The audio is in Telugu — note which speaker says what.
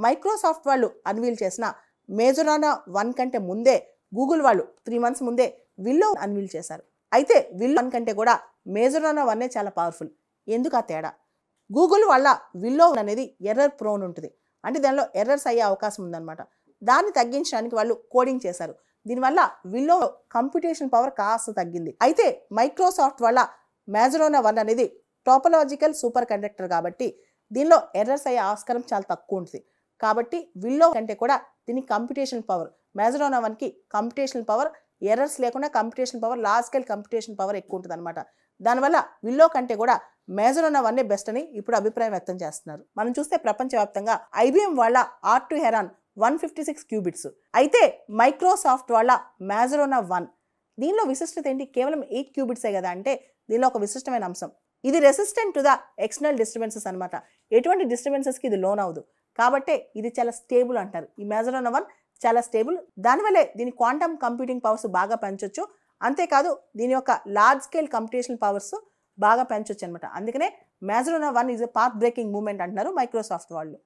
Speaker 1: మైక్రోసాఫ్ట్ వాళ్ళు అన్వీల్ చేసిన మేజరానా 1 కంటే ముందే గూగుల్ వాళ్ళు 3 months ముందే విల్లో అన్వీల్ చేశారు. అయితే విల్లో 1 కంటే కూడా మేజరానా 1 చాలా పవర్ఫుల్. ఎందుకు ఆ తేడా? గూగుల్ వల్ల విల్లో అనేది ఎర్రర్ ప్రోన్ ఉంటుంది. అంటే దానిలో ఎర్రర్స్ అయ్యే అవకాశం ఉందన్నమాట. దాన్ని తగ్గించడానికి వాళ్ళు కోడింగ్ చేశారు. దీనివల్ల విల్లో కంప్యూటేషన్ పవర్ కాస్త తగ్గింది. అయితే మైక్రోసాఫ్ట్ వల్ల మేజరానా 1 అనేది టోపోలాజికల్ సూపర్ కండక్టర్ కాబట్టి దీనిలో ఎర్రర్స్ అయ్యే ఆస్కారం చాలా తక్కువ ఉంటుంది. కాబట్టి విల్లో కంటే కూడా దీని కంప్యూటేషన్ పవర్ మేజరానా 1కి కంప్యూటేషనల్ పవర్ ఎర్రర్స్ లేకుండా computation power large scale computation power ఎక్కువ ఉంటుంది అనమాట. దానివల్ల విల్లో కంటే కూడా మేజరానా 1 బెస్ట్ అని ఇప్పుడు అభిప్రాయం వ్యక్తం చేస్తున్నారు. మనం చూస్తే ప్రపంచవ్యాప్తంగా IBM వాళ్ళ R2 హెరాన్ 156 క్యూబిట్స్, అయితే మైక్రోసాఫ్ట్ వాళ్ళ మేజరానా 1 దీనిలో విశిష్టత ఏంటి? కేవలం 8 క్యూబిట్సే కదా అంటే దీనిలో ఒక విశిష్టమైన అంశం, ఇది resistant to the external disturbances అనమాట. ఎటువంటి డిస్టర్బెన్సెస్కి ఇది లోన్ అవ్వదు. కాబట్టి ఇది చాలా స్టేబుల్ అంటారు. ఈ మేజరానా 1 చాలా స్టేబుల్. దానివల్లే దీని క్వాంటమ్ కంప్యూటింగ్ పవర్స్ బాగా పెంచొచ్చు. అంతేకాదు దీని యొక్క లార్జ్ స్కేల్ కంప్యూటేషనల్ పవర్స్ బాగా పెంచొచ్చు అనమాట. అందుకనే మేజరానా 1 is a path breaking movement అంటున్నారు మైక్రోసాఫ్ట్ వాళ్ళు.